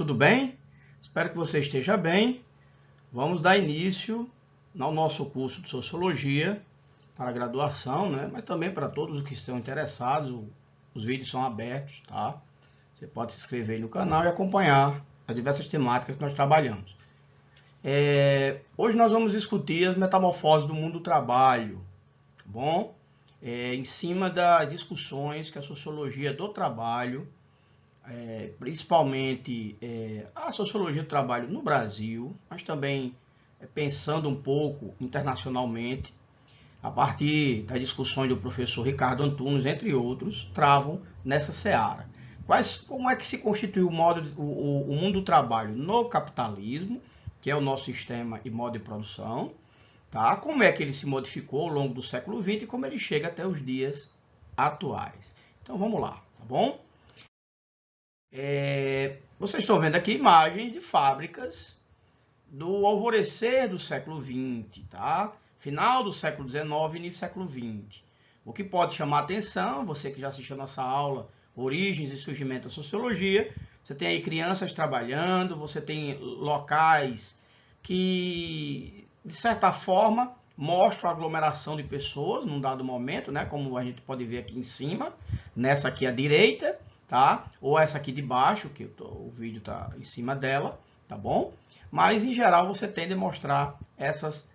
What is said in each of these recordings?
tudo bem? Espero que você esteja bem. Vamos dar início ao nosso curso de Sociologia para graduação, né? Mas também para todos os que estão interessados. Os vídeos são abertos, tá? Você pode se inscrever aí no canal e acompanhar as diversas temáticas que nós trabalhamos. Hoje nós vamos discutir as metamorfoses do mundo do trabalho, tá bom? Em cima das discussões que a Sociologia do Trabalho, principalmente a Sociologia do Trabalho no Brasil, mas também pensando um pouco internacionalmente, a partir das discussões do professor Ricardo Antunes, entre outros, travam nessa seara. Como é que se constituiu o mundo do trabalho no capitalismo, que é o nosso sistema e modo de produção, tá? Como é que ele se modificou ao longo do século XX e como ele chega até os dias atuais. Então vamos lá, tá bom? Vocês estão vendo aqui imagens de fábricas do alvorecer do século XX, tá? Final do século XIX e início do século XX. O que pode chamar a atenção, você que já assistiu a nossa aula Origens e Surgimento da Sociologia, você tem aí crianças trabalhando, você tem locais que, de certa forma, mostram a aglomeração de pessoas num dado momento, né? Como a gente pode ver aqui em cima, nessa aqui à direita, tá? Ou essa aqui de baixo, que o vídeo está em cima dela, tá bom? Mas, em geral, você tende a mostrar essas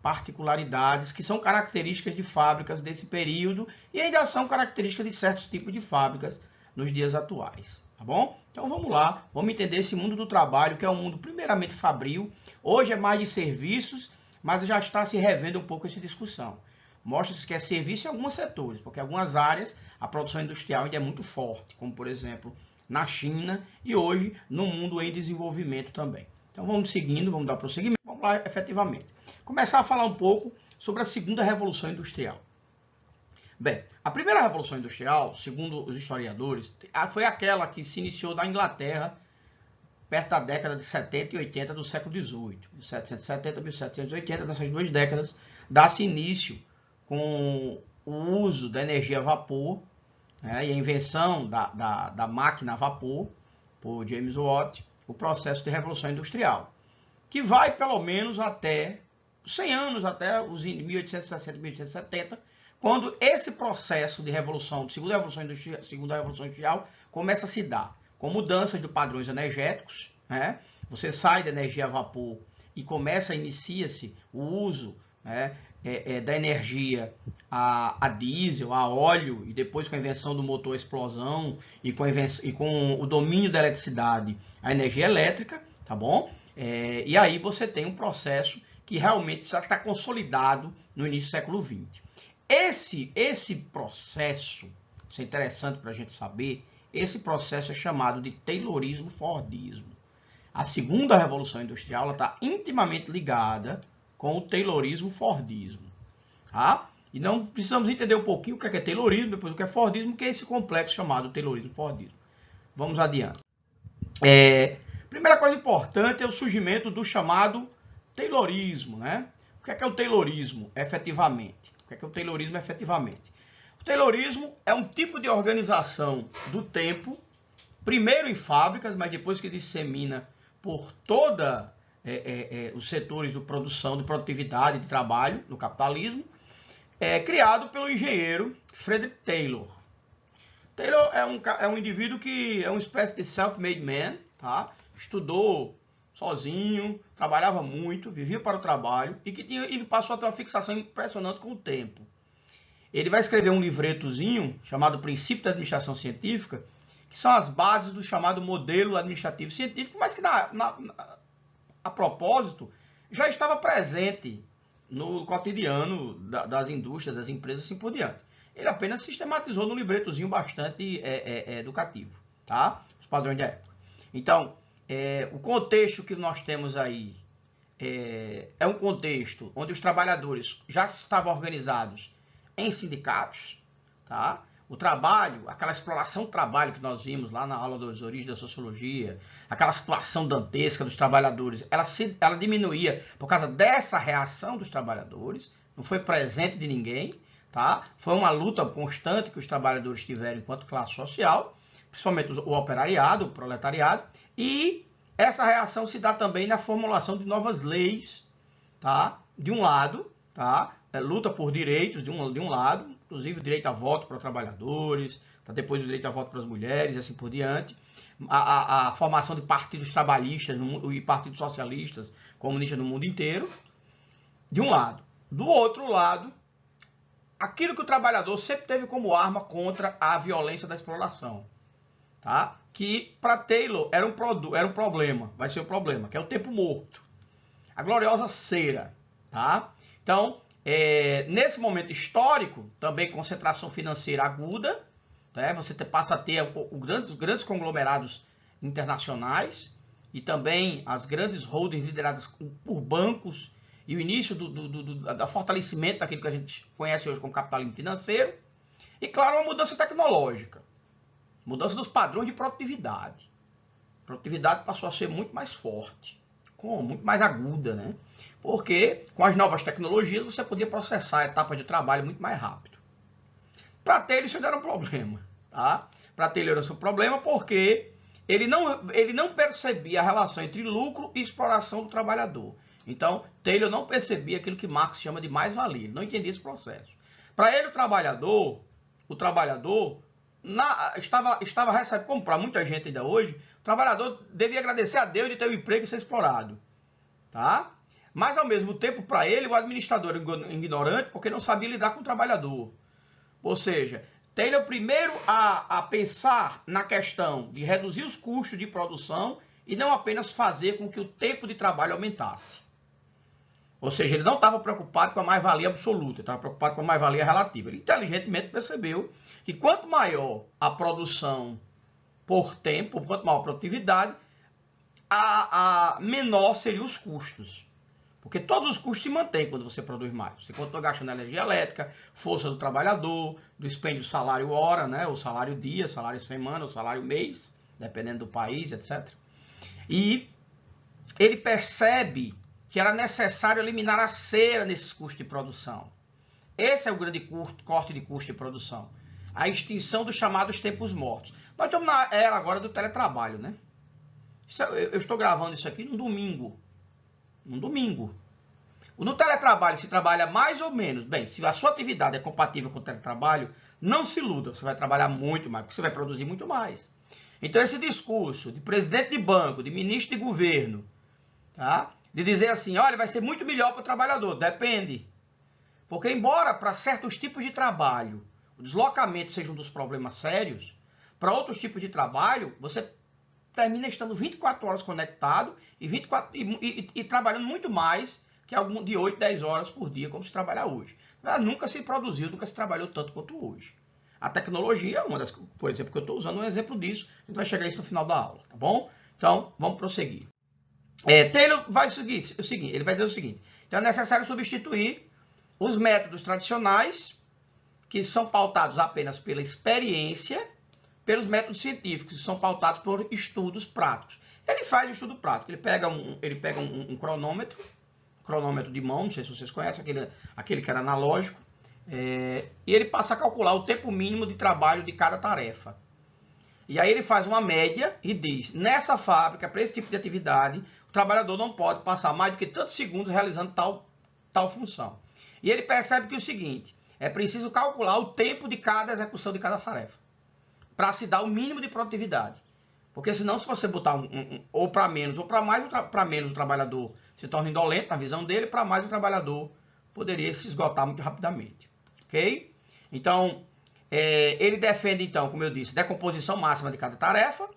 particularidades que são características de fábricas desse período e ainda são características de certos tipos de fábricas nos dias atuais, tá bom? Então vamos lá, vamos entender esse mundo do trabalho, que é um mundo primeiramente fabril, hoje é mais de serviços, mas já está se revendo um pouco essa discussão. Mostra-se que é serviço em alguns setores, porque em algumas áreas a produção industrial ainda é muito forte, como por exemplo na China e hoje no mundo em desenvolvimento também. Então vamos seguindo, vamos dar prosseguimento, vamos lá efetivamente. Começar a falar um pouco sobre a segunda revolução industrial. Bem, a primeira revolução industrial, segundo os historiadores, foi aquela que se iniciou na Inglaterra perto da década de 70 e 80 do século XVIII. 1770 e 1780, nessas duas décadas, dá-se início com o uso da energia a vapor, né, e a invenção da máquina a vapor, por James Watt, o processo de revolução industrial, que vai pelo menos até 100 anos, até os 1860, 1870, quando esse processo de revolução, segunda revolução industrial, começa a se dar, com mudanças de padrões energéticos, né? Você sai da energia a vapor e inicia-se o uso, né, da energia a diesel, a óleo, e depois com a invenção do motor a explosão e com o domínio da eletricidade, a energia elétrica, tá bom? E aí você tem um processo que realmente já está consolidado no início do século XX. Esse processo, isso é interessante para a gente saber, esse processo é chamado de Taylorismo-Fordismo. A segunda revolução industrial está intimamente ligada com o Taylorismo-Fordismo. Tá? E não precisamos entender um pouquinho o que é Taylorismo, depois o que é Fordismo, que é esse complexo chamado Taylorismo-Fordismo. Vamos adiante. Primeira coisa importante é o surgimento do chamado Taylorismo, né? O que é o Taylorismo, efetivamente? O que é o Taylorismo, efetivamente? O Taylorismo é um tipo de organização do tempo, primeiro em fábricas, mas depois que dissemina por todos os setores de produção, de produtividade, de trabalho, no capitalismo, criado pelo engenheiro Frederick Taylor. Taylor é um indivíduo que é uma espécie de self-made man, tá? Estudou sozinho, trabalhava muito, vivia para o trabalho e passou a ter uma fixação impressionante com o tempo. Ele vai escrever um livretozinho chamado Princípio da Administração Científica, que são as bases do chamado modelo administrativo científico, mas que a propósito já estava presente no cotidiano das indústrias, das empresas, assim por diante. Ele apenas sistematizou num libretozinho bastante educativo, tá? Os padrões de época. Então, o contexto que nós temos aí é um contexto onde os trabalhadores já estavam organizados em sindicatos, tá? O trabalho, aquela exploração do trabalho que nós vimos lá na aula das origens da sociologia, aquela situação dantesca dos trabalhadores, ela diminuía por causa dessa reação dos trabalhadores, não foi presente de ninguém, tá? Foi uma luta constante que os trabalhadores tiveram enquanto classe social, principalmente o operariado, o proletariado, e essa reação se dá também na formulação de novas leis, tá? De um lado, tá? Luta por direitos de um lado, inclusive o direito a voto para trabalhadores, tá? Depois o direito a voto para as mulheres, e assim por diante. A formação de partidos trabalhistas e partidos socialistas, comunistas no mundo inteiro, de um lado. Do outro lado, aquilo que o trabalhador sempre teve como arma contra a violência da exploração, tá? Que para Taylor era um problema, vai ser um problema, que é o tempo morto, a gloriosa cera, tá? Então, nesse momento histórico, também concentração financeira aguda, né? Você passa a ter os grandes conglomerados internacionais e também as grandes holdings lideradas por bancos e o início do fortalecimento daquilo que a gente conhece hoje como capitalismo financeiro. E, claro, uma mudança tecnológica. Mudança dos padrões de produtividade. A produtividade passou a ser muito mais forte, muito mais aguda, né? Porque com as novas tecnologias você podia processar a etapa de trabalho muito mais rápido. Para Taylor isso era um problema, tá? Para Taylor era um problema porque ele não percebia a relação entre lucro e exploração do trabalhador. Então, Taylor não percebia aquilo que Marx chama de mais-valia, ele não entendia esse processo. Para ele, o trabalhador estava recebendo, como para muita gente ainda hoje, o trabalhador devia agradecer a Deus de ter um emprego e ser explorado, tá? Mas, ao mesmo tempo, para ele, o administrador era ignorante porque não sabia lidar com o trabalhador. Ou seja, Taylor primeiro a pensar na questão de reduzir os custos de produção e não apenas fazer com que o tempo de trabalho aumentasse. Ou seja, ele não estava preocupado com a mais-valia absoluta, ele estava preocupado com a mais-valia relativa. Ele inteligentemente percebeu que quanto maior a produção por tempo, quanto maior a produtividade, a menor seriam os custos. Porque todos os custos se mantêm quando você produz mais. Você continua gastando energia elétrica, força do trabalhador, do dispêndio salário hora, né? O salário dia, salário semana, o salário mês, dependendo do país, etc. E ele percebe que era necessário eliminar a cera nesses custos de produção. Esse é o grande corte de custo de produção. A extinção dos chamados tempos mortos. Nós estamos na era agora do teletrabalho, né? Eu estou gravando isso aqui num domingo. No teletrabalho se trabalha mais ou menos. Bem, se a sua atividade é compatível com o teletrabalho, não se iluda, você vai trabalhar muito mais, porque você vai produzir muito mais. Então esse discurso de presidente de banco, de ministro de governo, tá? De dizer assim, olha, vai ser muito melhor para o trabalhador. Depende. Porque embora para certos tipos de trabalho o deslocamento seja um dos problemas sérios, para outros tipos de trabalho, você termina estando 24 horas conectado e trabalhando muito mais que algum de 8, 10 horas por dia, como se trabalha hoje. Nunca se produziu, nunca se trabalhou tanto quanto hoje. A tecnologia, por exemplo, que eu estou usando, é um exemplo disso. A gente vai chegar a isso no final da aula, tá bom? Então, vamos prosseguir. Taylor vai seguir o seguinte, ele vai dizer o seguinte: então é necessário substituir os métodos tradicionais, que são pautados apenas pela experiência, pelos métodos científicos, que são pautados por estudos práticos. Ele faz um estudo prático, ele pega um cronômetro de mão, não sei se vocês conhecem, aquele que era analógico, e ele passa a calcular o tempo mínimo de trabalho de cada tarefa. E aí ele faz uma média e diz, nessa fábrica, para esse tipo de atividade, o trabalhador não pode passar mais do que tantos segundos realizando tal função. E ele percebe que é o seguinte, é preciso calcular o tempo de cada execução de cada tarefa, para se dar o mínimo de produtividade. Porque senão, se você botar ou para menos ou para mais, para menos o trabalhador se torna indolente na visão dele, para mais o trabalhador poderia se esgotar muito rapidamente. Ok? Então, ele defende, então, como eu disse, decomposição máxima de cada tarefa,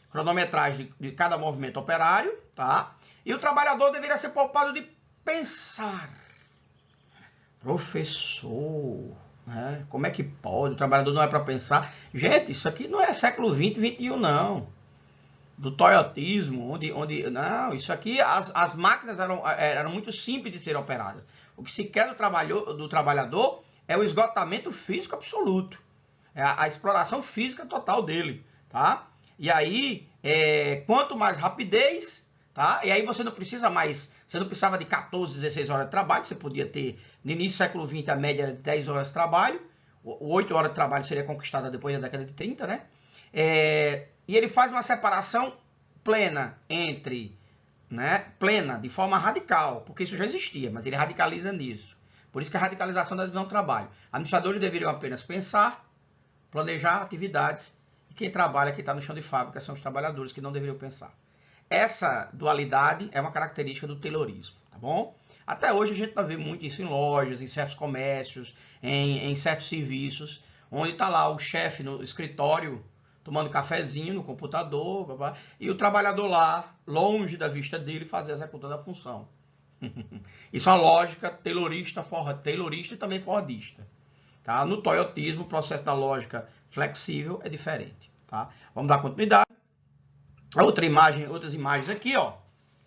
cronometragem de cada movimento operário, tá? E o trabalhador deveria ser poupado de pensar. Professor, né? Como é que pode? O trabalhador não é para pensar. Gente, isso aqui não é século XX, XXI, não. Do toyotismo, não, isso aqui, as máquinas eram muito simples de ser operadas. O que se quer do trabalhador é o esgotamento físico absoluto. É a exploração física total dele, tá? E aí, quanto mais rapidez, tá? E aí você não precisa mais, você não precisava de 14, 16 horas de trabalho, você podia ter, no início do século XX, a média era de 10 horas de trabalho, 8 horas de trabalho seria conquistada depois da década de 30, né? E ele faz uma separação plena entre, né, plena de forma radical, porque isso já existia, mas ele radicaliza nisso. Por isso que a radicalização da divisão do trabalho. Administradores deveriam apenas pensar, planejar atividades, e quem trabalha, quem está no chão de fábrica, são os trabalhadores que não deveriam pensar. Essa dualidade é uma característica do Taylorismo, tá bom? Até hoje a gente vai ver muito isso em lojas, em certos comércios, em certos serviços, onde está lá o chefe no escritório tomando cafezinho no computador, e o trabalhador lá, longe da vista dele, executando a função. Isso é uma lógica taylorista e também fordista. Tá? No toyotismo, o processo da lógica flexível é diferente. Tá? Vamos dar continuidade. Outras imagens aqui, ó.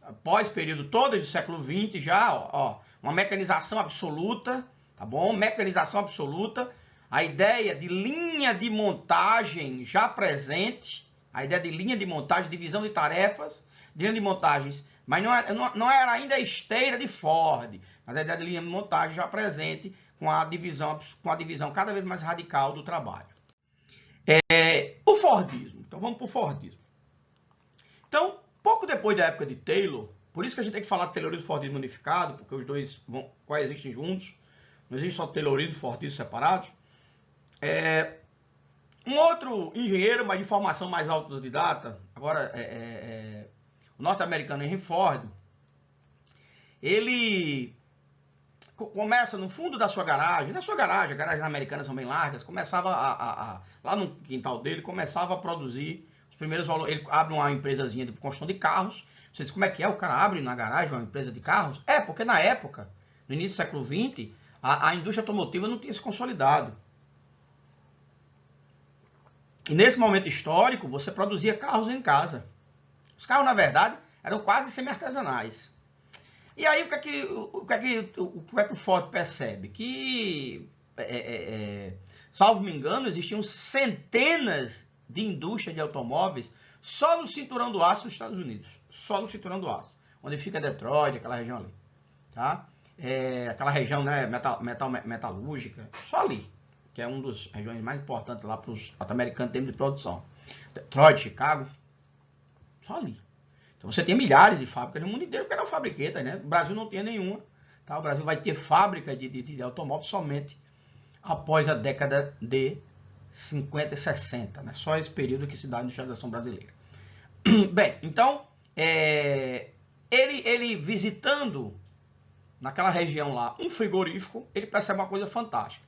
Após período todo do século XX já, ó, uma mecanização absoluta, tá bom? Mecanização absoluta. A ideia de linha de montagem já presente, a ideia de linha de montagem, divisão de tarefas, de linha de montagens, mas não era ainda a esteira de Ford, mas a ideia de linha de montagem já presente com a divisão cada vez mais radical do trabalho. O Fordismo. Então vamos para o Fordismo. Então, pouco depois da época de Taylor, por isso que a gente tem que falar de Taylorismo e Fordismo unificado, porque os dois coexistem juntos, não existe só Taylorismo e Fordismo separados. Um outro engenheiro, mas de formação mais autodidata, agora o norte-americano Henry Ford, ele começa no fundo da sua garagem, as garagens americanas são bem largas, começava lá no quintal dele, começava a produzir os primeiros valores. Ele abre uma empresazinha de construção de carros. Você diz, como é que é? O cara abre na garagem uma empresa de carros? Porque na época, no início do século XX, a indústria automotiva não tinha se consolidado. E nesse momento histórico, você produzia carros em casa. Os carros, na verdade, eram quase semi-artesanais. E aí, o que é que o Ford percebe? Que, salvo me engano, existiam centenas de indústrias de automóveis só no cinturão do aço nos Estados Unidos. Só no cinturão do aço. Onde fica Detroit, aquela região ali. Tá? Aquela região, né, metalúrgica. Só ali. Que é uma das regiões mais importantes lá para os norte-americanos em termos de produção. Detroit, Chicago. Só ali. Então você tem milhares de fábricas no mundo inteiro que eram fabriquetas, né? O Brasil não tinha nenhuma. Tá? O Brasil vai ter fábrica de automóveis somente após a década de 50 e 60. Né? Só esse período que se dá na industrialização brasileira. Bem, então, ele visitando naquela região lá um frigorífico, ele percebe uma coisa fantástica.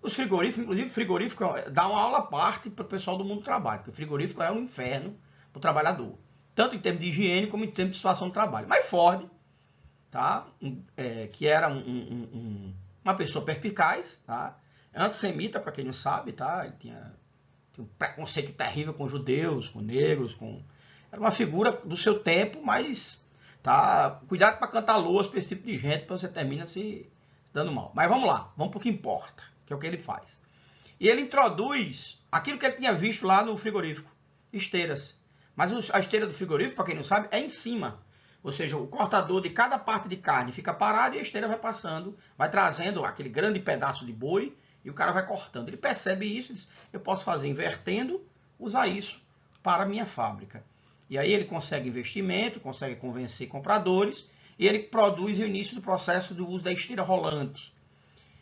Os frigoríficos, inclusive frigorífico, dá uma aula à parte para o pessoal do mundo do trabalho, porque o frigorífico é um inferno para o trabalhador. Tanto em termos de higiene, como em termos de situação de trabalho. Mas Ford, tá? Que era uma pessoa perspicaz, tá? Antissemita, para quem não sabe, tá? Ele tinha um preconceito terrível com judeus, com negros, era uma figura do seu tempo, mas tá? Cuidado para cantar louas para esse tipo de gente, para você termina se dando mal. Mas vamos lá, vamos para o que importa, que é o que ele faz. E ele introduz aquilo que ele tinha visto lá no frigorífico, esteiras. Mas a esteira do frigorífico, para quem não sabe, é em cima. Ou seja, o cortador de cada parte de carne fica parado e a esteira vai passando, vai trazendo aquele grande pedaço de boi e o cara vai cortando. Ele percebe isso e diz, eu posso fazer invertendo, usar isso para a minha fábrica. E aí ele consegue investimento, consegue convencer compradores e ele produz o início do processo do uso da esteira rolante.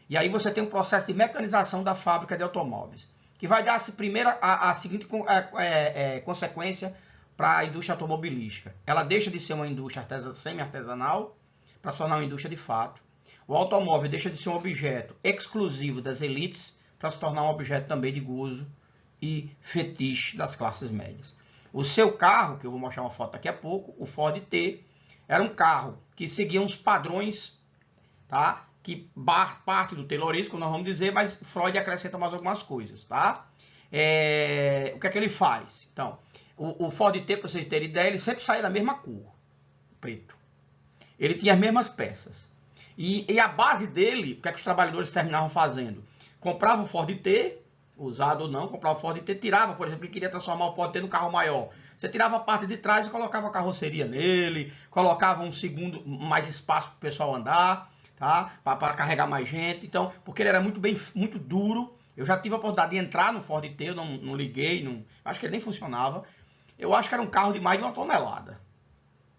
E aí você tem um processo de mecanização da fábrica de automóveis, que vai dar a seguinte consequência para a indústria automobilística. Ela deixa de ser uma indústria semi-artesanal para se tornar uma indústria de fato. O automóvel deixa de ser um objeto exclusivo das elites para se tornar um objeto também de gozo e fetiche das classes médias. O seu carro, que eu vou mostrar uma foto daqui a pouco, o Ford T, era um carro que seguia uns padrões, tá? Que parte do Taylorismo, nós vamos dizer, mas Freud acrescenta mais algumas coisas, tá? O que é que ele faz? Então, o Ford T, para vocês terem ideia, ele sempre saía da mesma cor, preto. Ele tinha as mesmas peças. E a base dele, o que é que os trabalhadores terminavam fazendo? Compravam o Ford T, usado ou não, comprava o Ford T, tirava, por exemplo, que queria transformar o Ford T num carro maior. Você tirava a parte de trás e colocava a carroceria nele, colocava um segundo, mais espaço para o pessoal andar, tá? Para carregar mais gente. Então, porque ele era muito duro. Eu já tive a oportunidade de entrar no Ford T, eu não liguei, acho que ele nem funcionava. eu acho que era um carro de mais de 1 tonelada.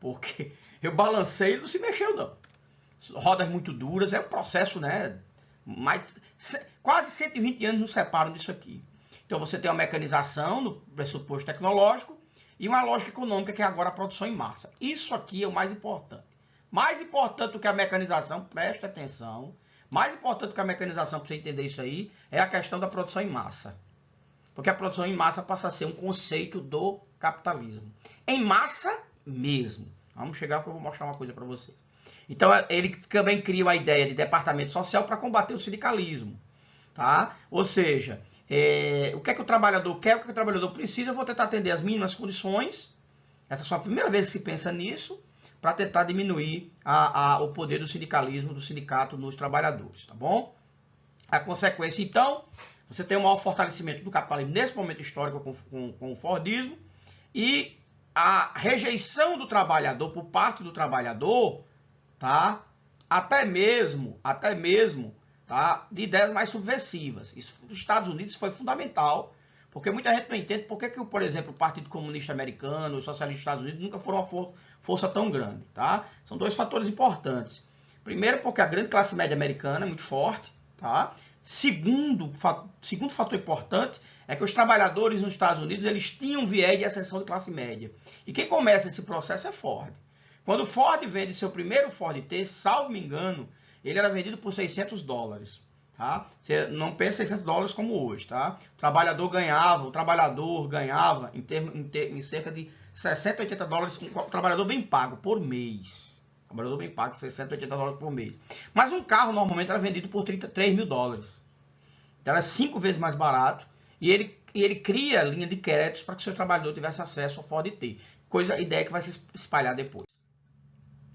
Porque eu balancei e não se mexeu, não. Rodas muito duras, é um processo, né? Quase 120 anos nos separam disso aqui. Então você tem uma mecanização no pressuposto tecnológico e uma lógica econômica, que é agora a produção em massa. Isso aqui é o mais importante. Mais importante do que a mecanização, preste atenção, mais importante do que a mecanização, para você entender isso aí, é a questão da produção em massa. Porque a produção em massa passa a ser um conceito do capitalismo. Em massa mesmo. Vamos chegar que eu vou mostrar uma coisa para vocês. Então, ele também cria a ideia de departamento social para combater o sindicalismo. Tá? Ou seja, o que é que o trabalhador quer, o que é que o trabalhador precisa, eu vou tentar atender as mínimas condições. Essa é só a primeira vez que se pensa nisso, para tentar diminuir o poder do sindicalismo, do sindicato nos trabalhadores. Tá bom? A consequência, então, você tem um maior fortalecimento do capitalismo nesse momento histórico com o Fordismo, e a rejeição do trabalhador por parte do trabalhador, tá? Até mesmo tá? De ideias mais subversivas. Isso nos Estados Unidos foi fundamental, porque muita gente não entende por que, por exemplo, o Partido Comunista Americano, os socialistas dos Estados Unidos nunca foram uma força tão grande. Tá? São dois fatores importantes. Primeiro, porque a grande classe média americana é muito forte. Tá? Segundo fator importante é que os trabalhadores nos Estados Unidos eles tinham viés de ascensão de classe média. E quem começa esse processo é Ford. Quando o Ford vende seu primeiro Ford T, salvo me engano, ele era vendido por $600. Tá? Você não pensa $600 como hoje. Tá? O trabalhador ganhava em cerca de $60, $80, um trabalhador bem pago por mês. Trabalhador bem pago, $60, $80 por mês. Mas um carro normalmente era vendido por $33 mil. Então era 5 vezes mais barato. E ele cria a linha de créditos para que o seu trabalhador tivesse acesso ao Ford T. Ideia que vai se espalhar depois.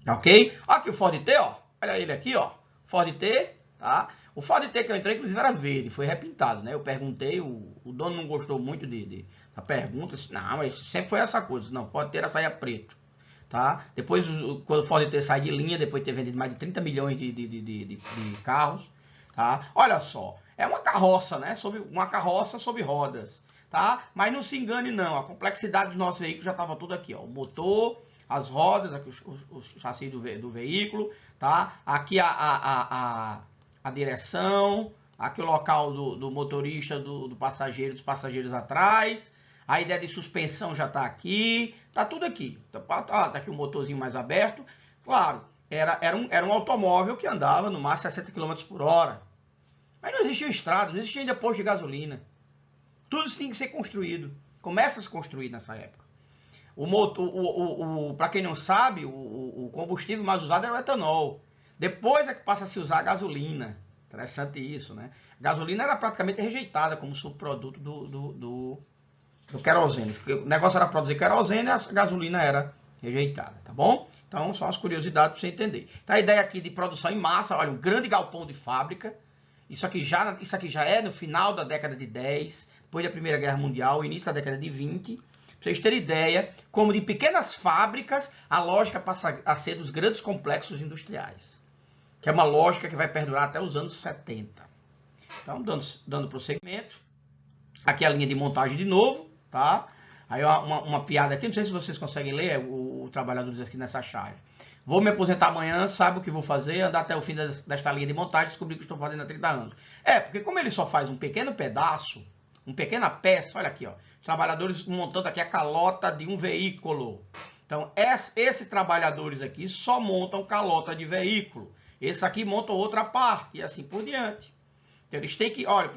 Ok? Aqui o Ford T, ó. Olha ele aqui, ó. Ford T, tá? O Ford T que eu entrei, inclusive, era verde, foi repintado, né? Eu perguntei, o dono não gostou muito da pergunta. Disse, não, mas sempre foi essa coisa. Não, Ford T era saia preto. Tá? Depois, quando o Ford T sai de linha, depois de ter vendido mais de 30 milhões de carros, tá? Olha só, é uma carroça, né? Uma carroça sobre rodas, tá? Mas não se engane não, a complexidade do nosso veículo já estava tudo aqui, ó. O motor, as rodas, aqui o chassi do veículo, tá? Aqui a direção, aqui o local do motorista, do passageiro, dos passageiros atrás. A ideia de suspensão já está aqui, está tudo aqui. Tá aqui o motorzinho mais aberto. Claro, era um automóvel que andava no máximo 60 km por hora. Mas não existia estrada, não existia ainda posto de gasolina. Tudo isso tinha que ser construído. Começa a se construir nessa época. Para quem não sabe, o combustível mais usado era o etanol. Depois é que passa a se usar a gasolina. Interessante isso, né? A gasolina era praticamente rejeitada como subproduto do querosene. O negócio era produzir querosene e a gasolina era rejeitada, tá bom? Então, são as curiosidades para você entender. Então, a ideia aqui de produção em massa, olha, um grande galpão de fábrica. Isso aqui já é no final da década de 10, depois da Primeira Guerra Mundial, início da década de 20. Para vocês terem ideia, como de pequenas fábricas, a lógica passa a ser dos grandes complexos industriais. Que é uma lógica que vai perdurar até os anos 70. Então, dando prosseguimento. Aqui a linha de montagem de novo. Tá? Aí uma piada aqui, não sei se vocês conseguem ler o trabalhador diz aqui nessa charge. Vou me aposentar amanhã, sabe o que vou fazer? Andar até o fim desta linha de montagem e descobrir que estou fazendo há 30 anos. Porque como ele só faz um pequeno pedaço, uma pequena peça, olha aqui, ó, trabalhadores montando aqui a calota de um veículo. Então, esses trabalhadores aqui só montam calota de veículo. Esse aqui monta outra parte e assim por diante. Então, eles têm que, olha,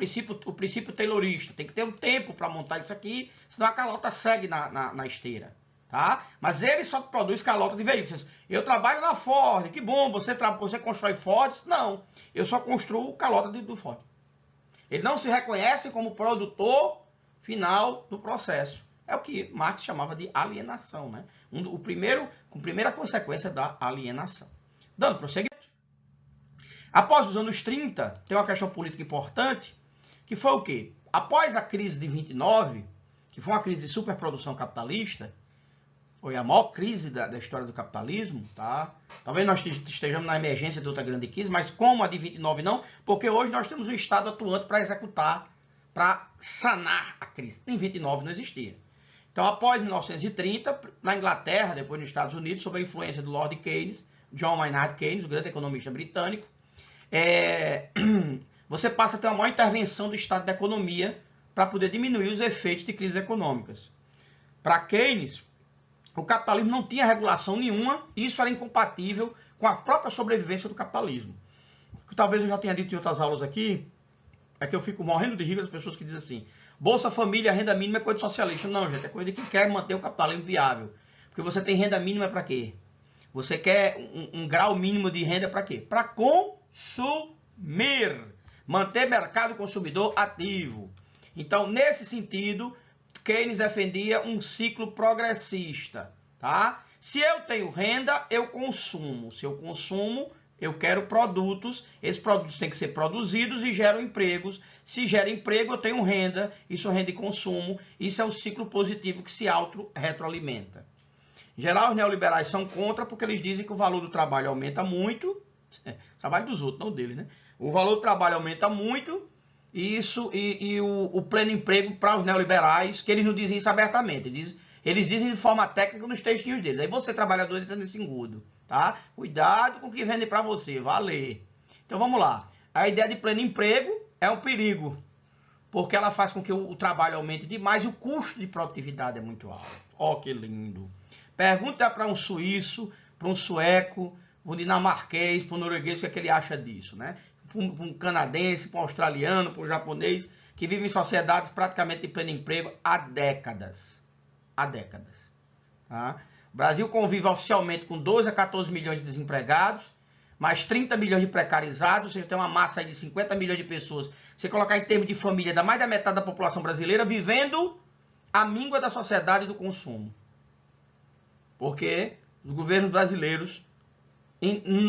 o princípio taylorista, tem que ter um tempo para montar isso aqui, senão a calota segue na esteira, tá? Mas ele só produz calota de veículos. Eu trabalho na Ford, que bom, você constrói Fords? Não, eu só construo calota do Ford. Ele não se reconhece como produtor final do processo. É o que Marx chamava de alienação, né? A primeira consequência da alienação. Dando prosseguimento. Após os anos 30, tem uma questão política importante, que foi o quê? Após a crise de 29, que foi uma crise de superprodução capitalista, foi a maior crise da história do capitalismo, tá? Talvez nós estejamos na emergência de outra grande crise, mas como a de 29 não, porque hoje nós temos um Estado atuante para executar, para sanar a crise. Em 29 não existia. Então, após 1930, na Inglaterra, depois nos Estados Unidos, sob a influência do Lord Keynes, John Maynard Keynes, o grande economista britânico, você passa a ter uma maior intervenção do Estado da economia para poder diminuir os efeitos de crises econômicas. Para Keynes, o capitalismo não tinha regulação nenhuma e isso era incompatível com a própria sobrevivência do capitalismo. O que talvez eu já tenha dito em outras aulas aqui, é que eu fico morrendo de rir das pessoas que dizem assim, Bolsa Família, renda mínima é coisa de socialista. Não, gente, é coisa de quem quer manter o capitalismo viável. Porque você tem renda mínima para quê? Você quer um grau mínimo de renda para quê? Para consumir. Manter mercado consumidor ativo. Então, nesse sentido, Keynes defendia um ciclo progressista, tá? Se eu tenho renda, eu consumo. Se eu consumo, eu quero produtos. Esses produtos têm que ser produzidos e geram empregos. Se gera emprego, eu tenho renda. Isso é renda e consumo. Isso é o ciclo positivo que se auto-retroalimenta. Em geral, os neoliberais são contra porque eles dizem que o valor do trabalho aumenta muito. Trabalho dos outros, não dele, né? O valor do trabalho aumenta muito. E o pleno emprego para os neoliberais, que eles não dizem isso abertamente. Eles dizem de forma técnica nos textinhos deles. Aí você, trabalhador, entra nesse engodo, tá? Cuidado com o que vende para você, valer. Então vamos lá. A ideia de pleno emprego é um perigo, porque ela faz com que o trabalho aumente demais e o custo de produtividade é muito alto. Ó, que lindo. Pergunta para um suíço, para um sueco, para um dinamarquês, para um norueguês, o que é que ele acha disso, né? Para um canadense, para um australiano, para um japonês, que vive em sociedades praticamente de pleno emprego há décadas. Há décadas. Tá? O Brasil convive oficialmente com 12 a 14 milhões de desempregados, mais 30 milhões de precarizados, ou seja, tem uma massa aí de 50 milhões de pessoas. Se você colocar em termos de família, dá mais da metade da população brasileira vivendo a míngua da sociedade e do consumo. Porque os governos brasileiros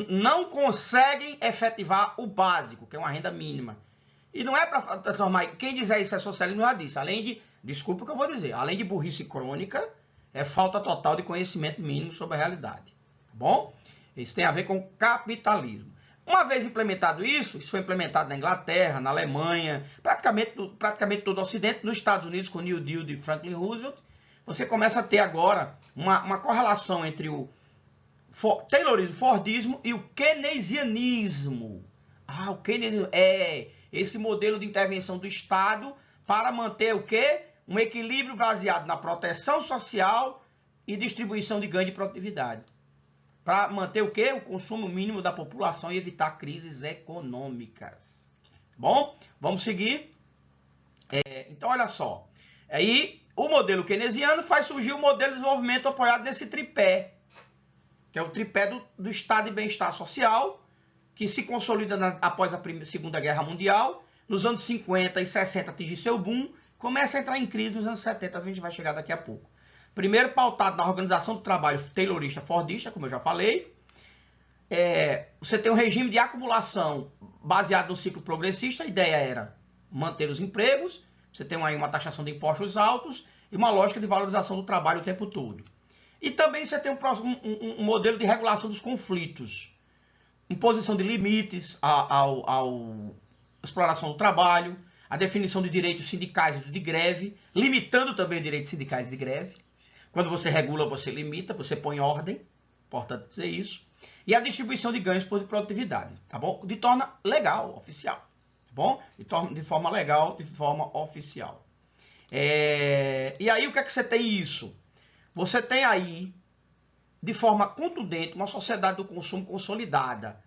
não conseguem efetivar o básico, que é uma renda mínima. E não é para transformar... Quem dizer isso é socialismo, já disse. Além de... Desculpa o que eu vou dizer. Além de burrice crônica, é falta total de conhecimento mínimo sobre a realidade. Tá bom? Isso tem a ver com capitalismo. Uma vez implementado isso foi implementado na Inglaterra, na Alemanha, praticamente todo o Ocidente, nos Estados Unidos, com o New Deal de Franklin Roosevelt, você começa a ter agora uma correlação entre o Taylorismo, Fordismo e o keynesianismo. O keynesianismo é esse modelo de intervenção do Estado para manter o quê? Um equilíbrio baseado na proteção social e distribuição de ganho de produtividade. Para manter o quê? O consumo mínimo da população e evitar crises econômicas. Bom, vamos seguir. Então, olha só. Aí, o modelo keynesiano faz surgir o modelo de desenvolvimento apoiado nesse tripé, que é o tripé do Estado de Bem-Estar Social, que se consolida após a Segunda Guerra Mundial. Nos anos 50 e 60 atinge seu boom, começa a entrar em crise nos anos 70, a gente vai chegar daqui a pouco. Primeiro pautado na organização do trabalho taylorista, fordista, como eu já falei. Você tem um regime de acumulação baseado no ciclo progressista. A ideia era manter os empregos, você tem aí uma taxação de impostos altos e uma lógica de valorização do trabalho o tempo todo. E também você tem um modelo de regulação dos conflitos, imposição de limites à exploração do trabalho, a definição de direitos sindicais e de greve, limitando também os direitos sindicais de greve. Quando você regula, você limita, você põe ordem, importante dizer isso. E a distribuição de ganhos por produtividade, tá bom? De forma legal, oficial, tá bom? De forma legal, de forma oficial. E aí, o que é que você tem isso? Você tem aí, de forma contundente, uma sociedade do consumo consolidada,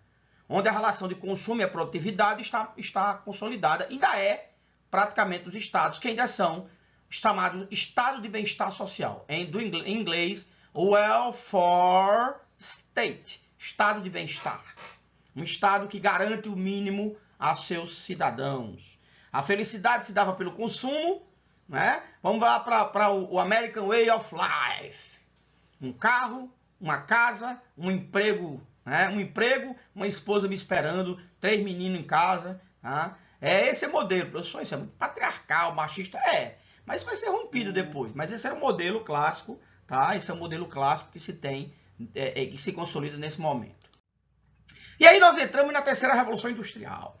onde a relação de consumo e a produtividade está consolidada. Ainda é praticamente os estados que ainda são chamados estado de bem-estar social. Em inglês, welfare state, estado de bem-estar. Um estado que garante o mínimo a seus cidadãos. A felicidade se dava pelo consumo, né? Vamos lá para o American Way of Life. Um carro, uma casa, um emprego, né? Uma esposa me esperando, 3 meninos em casa. Tá? Esse é o modelo, professor. Isso é muito patriarcal, machista. Mas vai ser rompido depois. Mas esse era o modelo clássico, tá? Esse é o modelo clássico que se tem, que se consolida nesse momento. E aí nós entramos na terceira revolução industrial.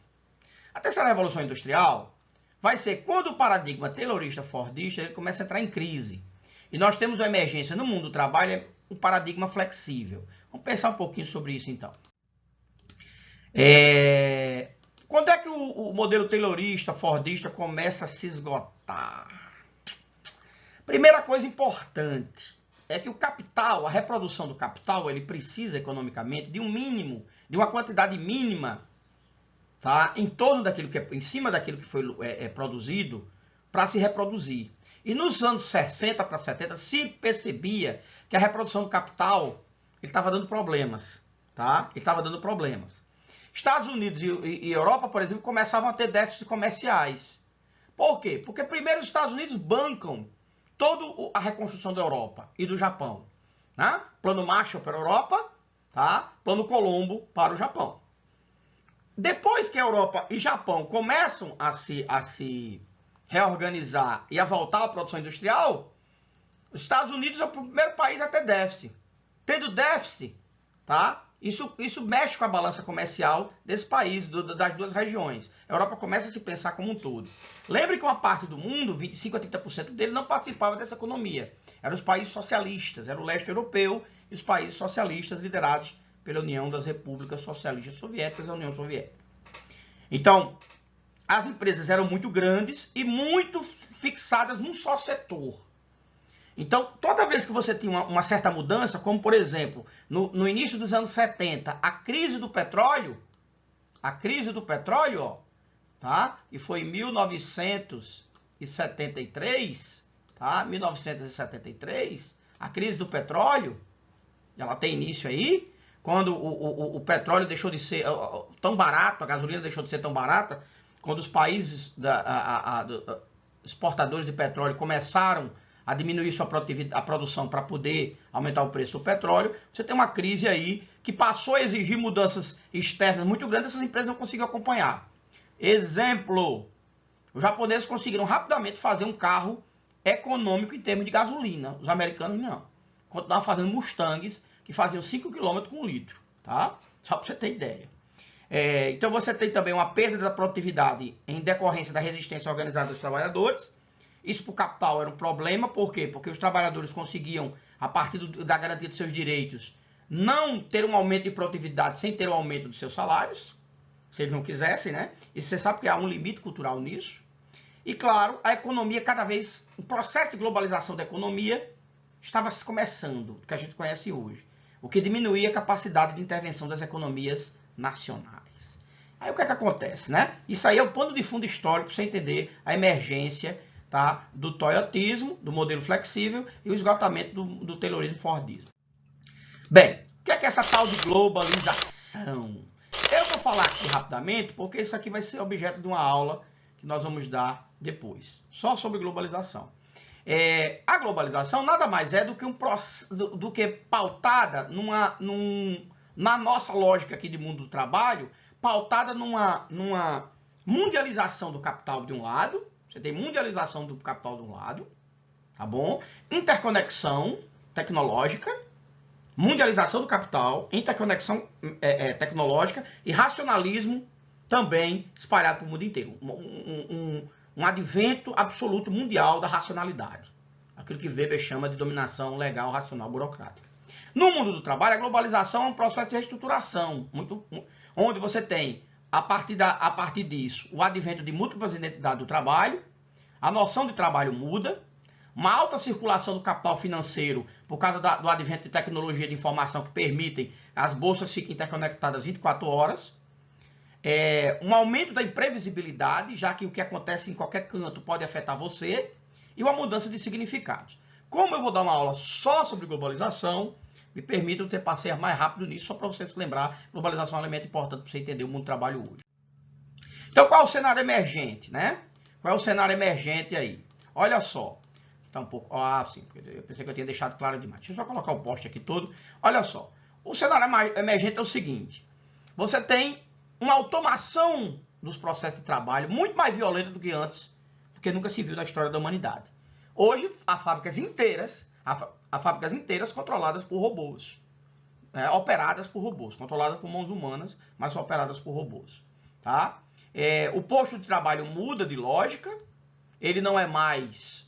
A terceira revolução industrial vai ser quando o paradigma taylorista fordista ele começa a entrar em crise. e nós temos uma emergência no mundo do trabalho, é um paradigma flexível. Vamos pensar um pouquinho sobre isso, então. Quando é que o modelo taylorista, fordista começa a se esgotar? Primeira coisa importante é que o capital, a reprodução do capital, ele precisa economicamente de um mínimo, de uma quantidade mínima, tá? Em torno daquilo que em cima daquilo que foi produzido para se reproduzir. E nos anos 60 para 70 se percebia que a reprodução do capital ele estava dando problemas, tá? Ele estava dando problemas. Estados Unidos e Europa, por exemplo, começavam a ter déficits comerciais. Por quê? Porque primeiro os Estados Unidos bancam toda a reconstrução da Europa e do Japão. Né? Plano Marshall para a Europa, tá? Plano Colombo para o Japão. Depois que a Europa e Japão começam a se reorganizar e a voltar à produção industrial, os Estados Unidos é o primeiro país a ter déficit. Tendo déficit, tá? Isso mexe com a balança comercial desse país, das duas regiões. A Europa começa a se pensar como um todo. Lembre que uma parte do mundo, 25% a 30% dele, não participava dessa economia. Eram os países socialistas, era o leste europeu e os países socialistas liderados pela União das Repúblicas Socialistas Soviéticas, a União Soviética. Então, as empresas eram muito grandes e muito fixadas num só setor. Então, toda vez que você tinha uma certa mudança, como por exemplo, no início dos anos 70, a crise do petróleo, ó, tá? E foi em 1973, tá? 1973, a crise do petróleo, ela tem início aí, quando o petróleo deixou de ser tão barato, a gasolina deixou de ser tão barata, quando os países exportadores de petróleo começaram a diminuir a produção para poder aumentar o preço do petróleo, você tem uma crise aí que passou a exigir mudanças externas muito grandes, essas empresas não conseguiram acompanhar. Exemplo, os japoneses conseguiram rapidamente fazer um carro econômico em termos de gasolina, os americanos não. Continuavam fazendo Mustangs que faziam 5 km com 1 litro, tá? Só para você ter ideia. Então você tem também uma perda da produtividade em decorrência da resistência organizada dos trabalhadores. Isso para o capital era um problema, por quê? Porque os trabalhadores conseguiam, a partir da garantia de seus direitos, não ter um aumento de produtividade sem ter um aumento dos seus salários, se eles não quisessem, né? E você sabe que há um limite cultural nisso. E claro, a economia cada vez, o processo de globalização da economia estava se começando, o que a gente conhece hoje, o que diminuía a capacidade de intervenção das economias nacionais. Aí o que é que acontece, né? Isso aí é o pano de fundo histórico para você entender a emergência, tá, do toyotismo, do modelo flexível e o esgotamento do taylorismo fordismo. Bem, o que é essa tal de globalização? Eu vou falar aqui rapidamente, porque isso aqui vai ser objeto de uma aula que nós vamos dar depois, só sobre globalização. A globalização nada mais é do que pautada na nossa lógica aqui de mundo do trabalho, pautada numa mundialização do capital de um lado. Você tem mundialização do capital de um lado, tá bom? Interconexão tecnológica, mundialização do capital, interconexão tecnológica e racionalismo também espalhado para o mundo inteiro. Um advento absoluto mundial da racionalidade. Aquilo que Weber chama de dominação legal, racional, burocrática. No mundo do trabalho, a globalização é um processo de reestruturação, onde você tem, a partir disso, o advento de múltiplas identidades do trabalho, a noção de trabalho muda, uma alta circulação do capital financeiro por causa do advento de tecnologia de informação que permitem as bolsas fiquem interconectadas 24 horas, um aumento da imprevisibilidade, já que o que acontece em qualquer canto pode afetar você, e uma mudança de significados. Como eu vou dar uma aula só sobre globalização, me permitam ter passeio mais rápido nisso, só para você se lembrar, globalização é um elemento importante para você entender o mundo do trabalho hoje. Então, qual é o cenário emergente, né? Qual é o cenário emergente aí? Olha só. Tá um pouco... sim, eu pensei que eu tinha deixado claro demais. Deixa eu só colocar o post aqui todo. Olha só. O cenário emergente é o seguinte. Você tem uma automação dos processos de trabalho muito mais violenta do que antes, porque nunca se viu na história da humanidade. Hoje, há fábricas inteiras controladas por robôs, operadas por robôs, controladas por mãos humanas, mas operadas por robôs. Tá? O posto de trabalho muda de lógica, ele não é mais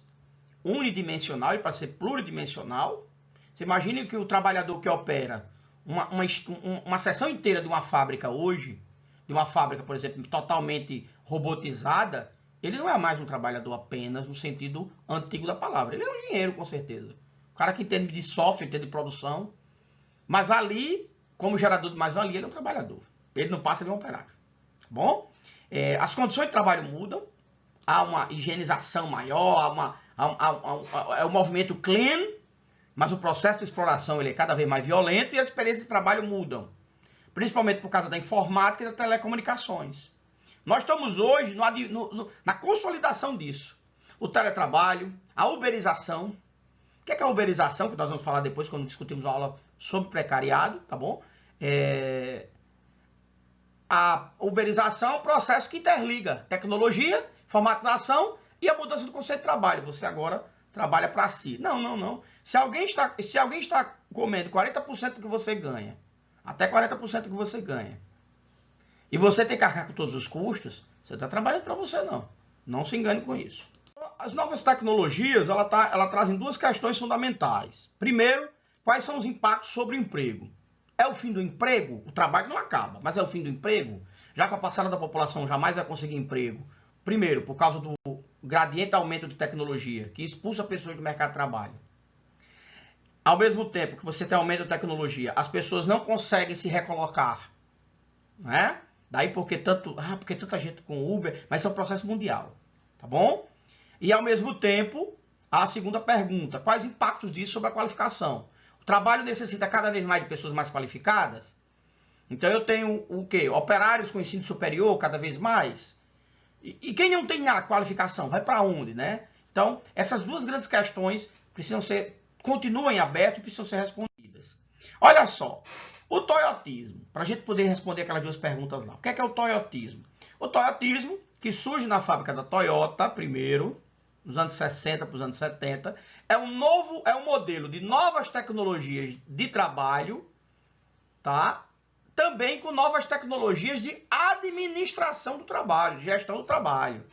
unidimensional e para ser pluridimensional. Você imagine que o trabalhador que opera uma seção inteira de uma fábrica hoje, de uma fábrica, por exemplo, totalmente robotizada, ele não é mais um trabalhador apenas no sentido antigo da palavra. Ele é um engenheiro, com certeza. O cara que entende de software, entende de produção. Mas ali, como gerador de mais-valia, ele é um trabalhador. Ele não passa de um operário. Tá bom? As condições de trabalho mudam. Há uma higienização maior, é um movimento clean, mas o processo de exploração ele é cada vez mais violento e as experiências de trabalho mudam. Principalmente por causa da informática e das telecomunicações. Nós estamos hoje na consolidação disso. O teletrabalho, a uberização. O que é a uberização? Que nós vamos falar depois quando discutimos a aula sobre precariado, tá bom? A uberização é um processo que interliga tecnologia, informatização e a mudança do conceito de trabalho. Você agora trabalha para si. Não. Se alguém está comendo 40% do que você ganha, até 40% do que você ganha, e você tem que arcar com todos os custos, você está trabalhando para você, não. Não se engane com isso. As novas tecnologias, ela trazem duas questões fundamentais. Primeiro, quais são os impactos sobre o emprego? É o fim do emprego? O trabalho não acaba, mas é o fim do emprego? Já que a parcela da população jamais vai conseguir emprego. Primeiro, por causa do gradiente aumento de tecnologia, que expulsa pessoas do mercado de trabalho. Ao mesmo tempo que você tem aumento de tecnologia, as pessoas não conseguem se recolocar, né? Daí porque tanta gente com Uber, mas isso é um processo mundial, tá bom? E ao mesmo tempo, a segunda pergunta, quais impactos disso sobre a qualificação? O trabalho necessita cada vez mais de pessoas mais qualificadas? Então eu tenho o quê? Operários com ensino superior cada vez mais? E quem não tem a qualificação, vai para onde, né? Então, essas duas grandes questões continuam em aberto e precisam ser respondidas. Olha só, o toyotismo, para a gente poder responder aquelas duas perguntas lá. O que é o toyotismo? O toyotismo, que surge na fábrica da Toyota, primeiro, nos anos 60 para os anos 70, é um modelo de novas tecnologias de trabalho, tá? Também com novas tecnologias de administração do trabalho, de gestão do trabalho.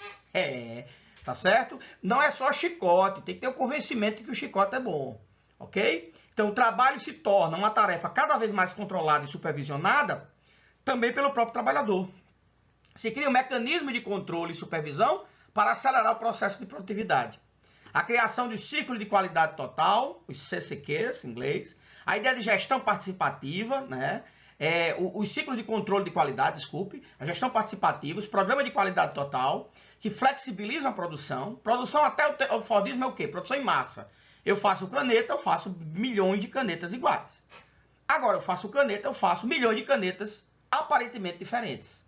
Tá certo? Não é só chicote, tem que ter o convencimento de que o chicote é bom, ok? Então, o trabalho se torna uma tarefa cada vez mais controlada e supervisionada também pelo próprio trabalhador. Se cria um mecanismo de controle e supervisão para acelerar o processo de produtividade. A criação de ciclo de qualidade total, os CCQs, em inglês, a ideia de gestão participativa, né? Os ciclos de controle de qualidade, a gestão participativa, os programas de qualidade total, que flexibilizam a produção. Produção até o Fordismo é o quê? Produção em massa. Eu faço caneta, eu faço milhões de canetas iguais. Agora eu faço caneta, eu faço milhões de canetas aparentemente diferentes.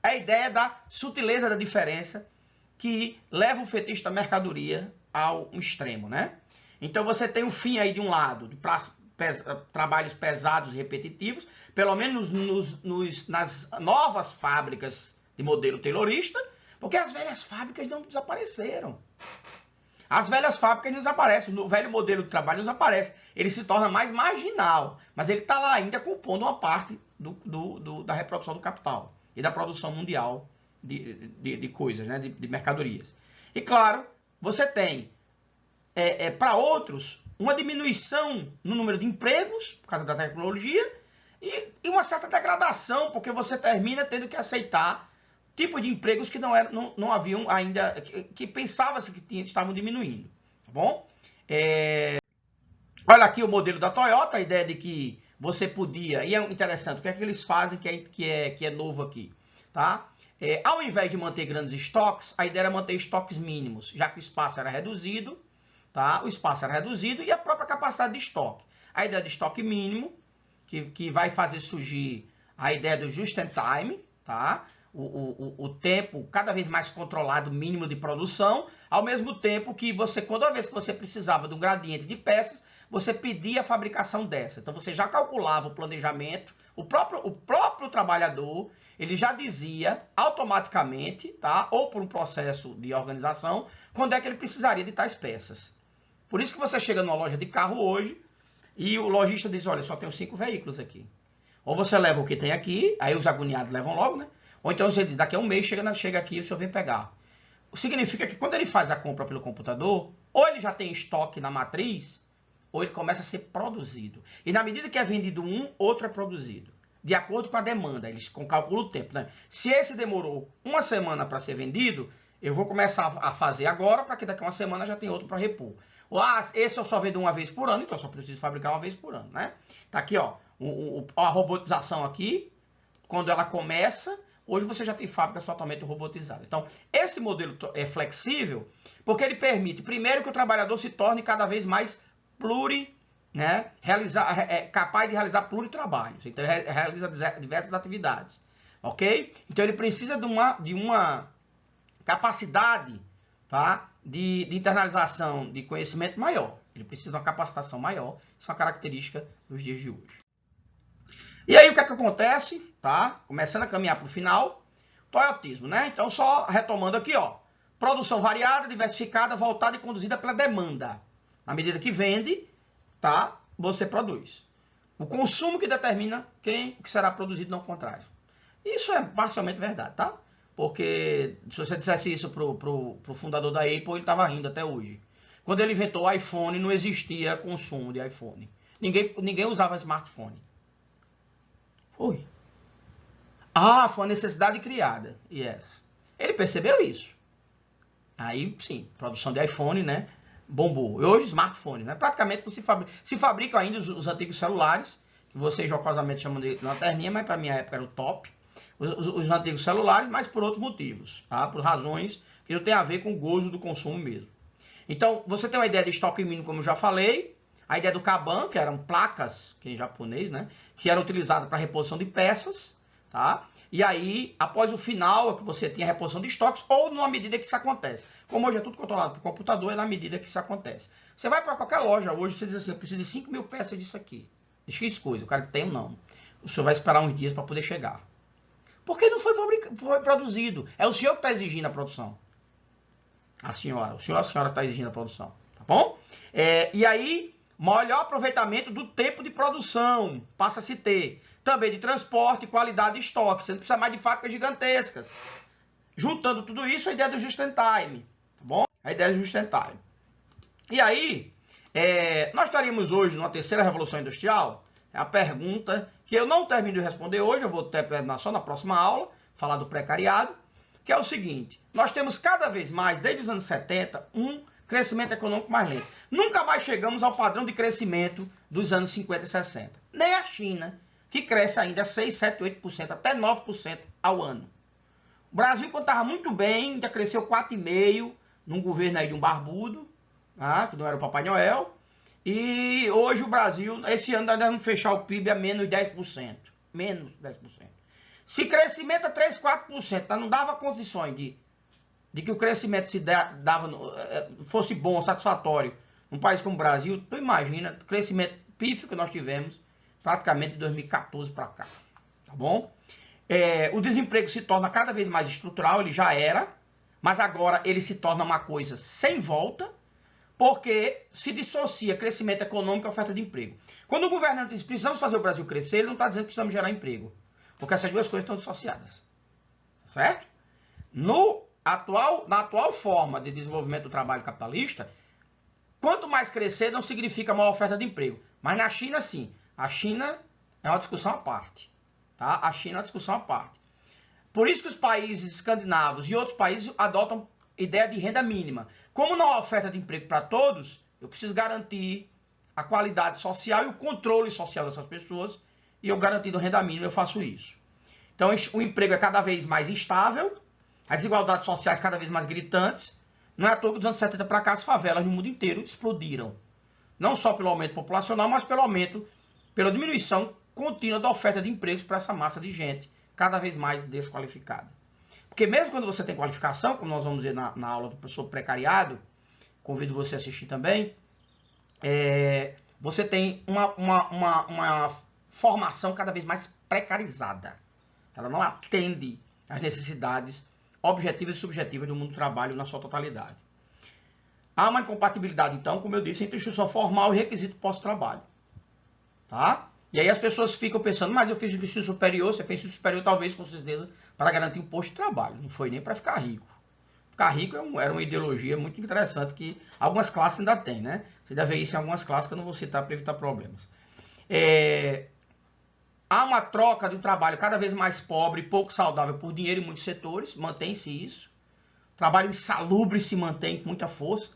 É a ideia da sutileza da diferença que leva o fetiche da mercadoria ao extremo, né? Então você tem o fim aí de um lado, de trabalhos pesados e repetitivos, pelo menos nas novas fábricas de modelo taylorista, porque as velhas fábricas não desapareceram. As velhas fábricas não desaparecem, o velho modelo de trabalho não desaparece. Ele se torna mais marginal, mas ele está lá ainda compondo uma parte da reprodução do capital e da produção mundial de coisas, né? de mercadorias. E claro, você tem, para outros, uma diminuição no número de empregos, por causa da tecnologia, e uma certa degradação, porque você termina tendo que aceitar tipo de empregos que não haviam ainda, que pensava-se que estavam diminuindo, tá bom? Olha aqui o modelo da Toyota, a ideia de que você podia, e é interessante, o que é que eles fazem que é novo aqui, tá? Ao invés de manter grandes estoques, a ideia era manter estoques mínimos, já que o espaço era reduzido, tá? O espaço era reduzido e a própria capacidade de estoque. A ideia de estoque mínimo, que vai fazer surgir a ideia do just-in-time, tá? O tempo cada vez mais controlado, mínimo de produção, ao mesmo tempo que toda vez que você precisava de um gradiente de peças, você pedia a fabricação dessa. Então você já calculava o planejamento, o próprio trabalhador, ele já dizia automaticamente, tá? Ou por um processo de organização, quando é que ele precisaria de tais peças. Por isso que você chega numa loja de carro hoje e o lojista diz, olha, só tenho 5 veículos aqui. Ou você leva o que tem aqui, aí os agoniados levam logo, né? Ou então você diz, daqui a um mês chega aqui e o senhor vem pegar. significa que quando ele faz a compra pelo computador, ou ele já tem estoque na matriz, ou ele começa a ser produzido. E na medida que é vendido um, outro é produzido. De acordo com a demanda, eles calculam o tempo, né? Se esse demorou uma semana para ser vendido, eu vou começar a fazer agora, para que daqui a uma semana já tem outro para repor. Esse eu só vendo uma vez por ano, então eu só preciso fabricar uma vez por ano, né? Tá aqui, ó, a robotização aqui, quando ela começa, hoje você já tem fábricas totalmente robotizadas. Então, esse modelo é flexível, porque ele permite, primeiro, que o trabalhador se torne cada vez mais né, capaz de realizar pluritrabalhos. Então, ele realiza diversas atividades, ok? Então, ele precisa de uma capacidade, tá, de internalização de conhecimento maior. Ele precisa de uma capacitação maior. Isso é uma característica dos dias de hoje. E aí, o que é que acontece? Tá? Começando a caminhar para o final, toyotismo, né? Então, só retomando aqui, ó. Produção variada, diversificada, voltada e conduzida pela demanda. Na medida que vende, tá? Você produz. O consumo que determina o que será produzido, não o contrário. Isso é parcialmente verdade, tá? Porque se você dissesse isso pro fundador da Apple, ele estava rindo até hoje. Quando ele inventou o iPhone, não existia consumo de iPhone. Ninguém usava smartphone. Foi. Ah, foi uma necessidade criada. Yes. Ele percebeu isso. Aí, sim, produção de iPhone, né? Bombou. E hoje, smartphone, né? Praticamente não se fabricam ainda os antigos celulares, que vocês jocosamente chamam de lanterninha, mas para minha época era o top. Os antigos celulares, mas por outros motivos, tá? Por razões que não tem a ver com o gozo do consumo mesmo. Então, você tem uma ideia de estoque mínimo, como eu já falei. A ideia do Kanban, que eram placas, que é em japonês, né? Que era utilizada para reposição de peças, tá? E aí, após o final, é que você tem a reposição de estoques, ou na medida que isso acontece. Como hoje é tudo controlado por computador, é na medida que isso acontece. Você vai para qualquer loja hoje, você diz assim, eu preciso de 5 mil peças disso aqui. De X coisa, o cara tem ou não. O senhor vai esperar uns dias para poder chegar. Porque não foi produzido. É o senhor que está exigindo a produção. A senhora. O senhor ou a senhora está exigindo a produção. Tá bom? E aí, melhor aproveitamento do tempo de produção. Passa a se ter. Também de transporte, qualidade de estoque. Você não precisa mais de fábricas gigantescas. Juntando tudo isso, a ideia do just in time. Tá bom? A ideia do just in time. E aí, nós estaríamos hoje numa terceira revolução industrial. É a pergunta que eu não termino de responder hoje, eu vou terminar só na próxima aula, falar do precariado, que é o seguinte: nós temos cada vez mais, desde os anos 70, um crescimento econômico mais lento. Nunca mais chegamos ao padrão de crescimento dos anos 50 e 60. Nem a China, que cresce ainda 6, 7, 8%, até 9% ao ano. O Brasil, quando estava muito bem, já cresceu 4,5% num governo aí de um barbudo, que não era o Papai Noel. E hoje o Brasil, esse ano, nós vamos fechar o PIB a menos 10%. Menos 10%. Se crescimento é 3, 4%, não dava condições de que o crescimento fosse bom, satisfatório num país como o Brasil, tu imagina o crescimento pífio que nós tivemos praticamente de 2014 para cá. Tá bom? O desemprego se torna cada vez mais estrutural, ele já era, mas agora ele se torna uma coisa sem volta, porque se dissocia crescimento econômico e oferta de emprego. Quando o governante diz precisamos fazer o Brasil crescer, ele não está dizendo que precisamos gerar emprego. Porque essas duas coisas estão dissociadas. Certo? Na atual forma de desenvolvimento do trabalho capitalista, quanto mais crescer não significa maior oferta de emprego. Mas na China, sim. A China é uma discussão à parte. Tá? A China é uma discussão à parte. Por isso que os países escandinavos e outros países adotam ideia de renda mínima. Como não há oferta de emprego para todos, eu preciso garantir a qualidade social e o controle social dessas pessoas, e eu garantindo renda mínima, eu faço isso. Então, o emprego é cada vez mais instável, as desigualdades sociais cada vez mais gritantes. Não é à toa que dos anos 70 para cá as favelas no mundo inteiro explodiram. Não só pelo aumento populacional, mas pela diminuição contínua da oferta de empregos para essa massa de gente cada vez mais desqualificada. Porque mesmo quando você tem qualificação, como nós vamos ver na aula do professor precariado, convido você a assistir também, você tem uma formação cada vez mais precarizada. Ela não atende às necessidades objetivas e subjetivas do mundo do trabalho na sua totalidade. Há uma incompatibilidade, então, como eu disse, entre instrução formal e requisito pós-trabalho. Tá? E aí as pessoas ficam pensando, mas eu fiz ensino superior, você fez ensino superior talvez com certeza para garantir um posto de trabalho. Não foi nem para ficar rico. Ficar rico era uma ideologia muito interessante que algumas classes ainda têm, né? Você deve ver isso em algumas classes que eu não vou citar para evitar problemas. Há uma troca de um trabalho cada vez mais pobre e pouco saudável por dinheiro em muitos setores, mantém-se isso. O trabalho insalubre se mantém com muita força,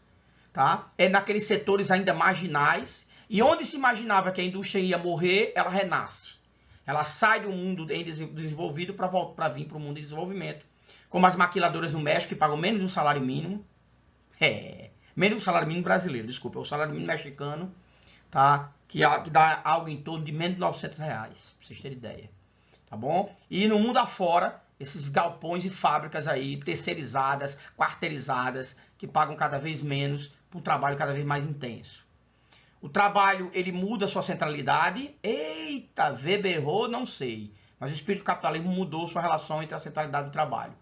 tá? É naqueles setores ainda marginais, e onde se imaginava que a indústria ia morrer, ela renasce. Ela sai do mundo desenvolvido para vir para o mundo de desenvolvimento. Como as maquiladoras no México, que pagam menos do salário mínimo. Menos do salário mínimo brasileiro, desculpa, é o salário mínimo mexicano, tá? Que dá algo em torno de menos de R$900, para vocês terem ideia. Tá bom? E no mundo afora, esses galpões e fábricas aí, terceirizadas, quarteirizadas, que pagam cada vez menos para um trabalho cada vez mais intenso. O trabalho, ele muda a sua centralidade. Eita, Weber errou, não sei. Mas o espírito do capitalismo mudou sua relação entre a centralidade do trabalho.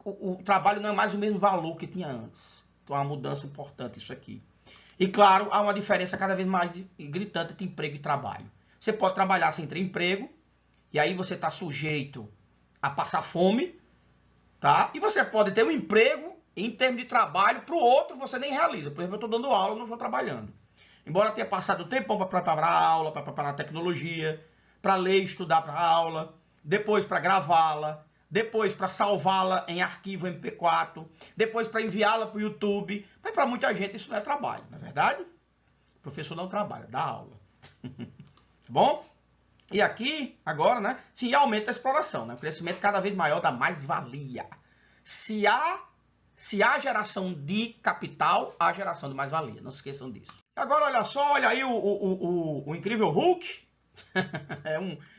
O trabalho não é mais o mesmo valor que tinha antes. Então, é uma mudança importante isso aqui. E, claro, há uma diferença cada vez mais gritante entre emprego e trabalho. Você pode trabalhar sem ter emprego, e aí você está sujeito a passar fome, tá? E você pode ter um emprego em termos de trabalho, para o outro você nem realiza. Por exemplo, eu estou dando aula, não estou trabalhando. Embora tenha passado um tempão para preparar a aula, para preparar a tecnologia, para ler e estudar para a aula, depois para gravá-la, depois para salvá-la em arquivo MP4, depois para enviá-la para o YouTube. Mas para muita gente isso não é trabalho, não é verdade? O professor não trabalha, dá aula. Tá bom? E aqui, agora, né? Sim, aumenta a exploração, né? O crescimento cada vez maior da mais-valia. Se há geração de capital, há geração de mais-valia. Não se esqueçam disso. Agora, olha só, olha aí o Incrível Hulk.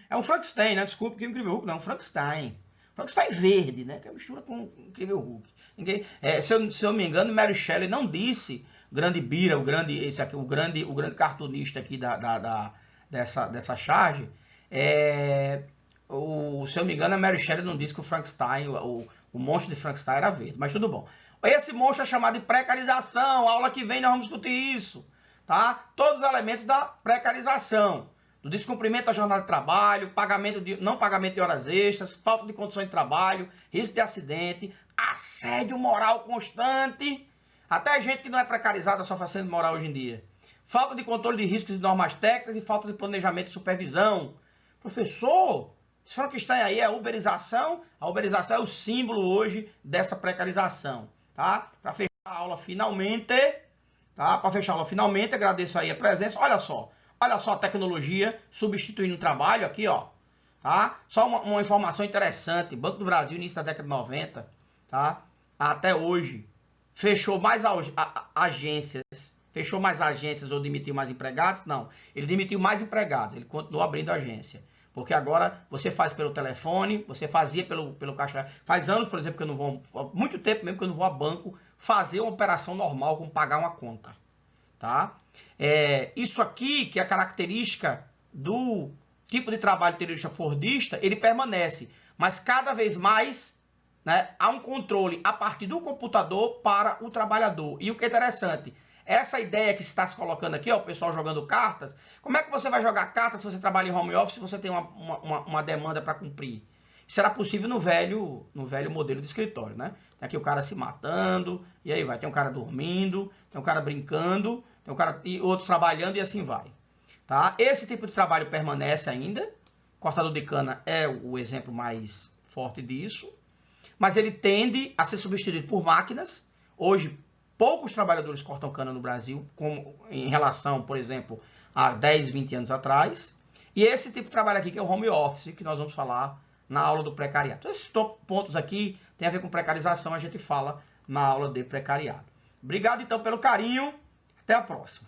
é um Frankenstein, né? Desculpa que o Incrível Hulk não é um Frankenstein. Frankenstein verde, né? Que é mistura com o Incrível Hulk. Se eu me engano, Mary Shelley não disse, grande Bira, o grande cartunista aqui dessa charge, se eu me engano, a Mary Shelley não disse que o Frankenstein, o monstro de Frankenstein era verde, mas tudo bom. Esse monstro é chamado de precarização. A aula que vem nós vamos discutir isso, tá? Todos os elementos da precarização. Do descumprimento da jornada de trabalho, não pagamento de horas extras, falta de condições de trabalho, risco de acidente, assédio moral constante. Até gente que não é precarizada só faz assédio moral hoje em dia. Falta de controle de riscos e normas técnicas e falta de planejamento e supervisão. Professor, esse Frankenstein aí é a uberização. A uberização é o símbolo hoje dessa precarização, tá? Para fechar a aula finalmente, tá? Para fechar a aula finalmente, agradeço aí a presença. Olha só a tecnologia substituindo o trabalho aqui, ó, tá? Só uma informação interessante, Banco do Brasil, início da década de 90, tá? Até hoje, fechou mais agências ou demitiu mais empregados? Não, ele demitiu mais empregados, ele continuou abrindo agência. Porque agora você faz pelo telefone, você fazia pelo caixa. Faz anos, por exemplo, que eu não vou, muito tempo mesmo que eu não vou a banco fazer uma operação normal, como pagar uma conta, tá? Isso aqui, que é a característica do tipo de trabalho terrorista fordista, ele permanece. Mas cada vez mais, né, há um controle a partir do computador para o trabalhador. E o que é interessante, essa ideia que está se colocando aqui, ó, o pessoal jogando cartas, como é que você vai jogar cartas se você trabalha em home office, se você tem uma demanda para cumprir? Isso era possível no velho modelo de escritório, né? Tem aqui o cara se matando, e aí vai, tem um cara dormindo, tem um cara brincando, tem um cara e outros trabalhando e assim vai. Tá? Esse tipo de trabalho permanece ainda. Cortador de cana é o exemplo mais forte disso. Mas ele tende a ser substituído por máquinas. Hoje, poucos trabalhadores cortam cana no Brasil, como em relação, por exemplo, a 10, 20 anos atrás. E esse tipo de trabalho aqui, que é o home office, que nós vamos falar na aula do precariado. Então, esses pontos aqui tem a ver com precarização, a gente fala na aula de precariado. Obrigado, então, pelo carinho. Até a próxima.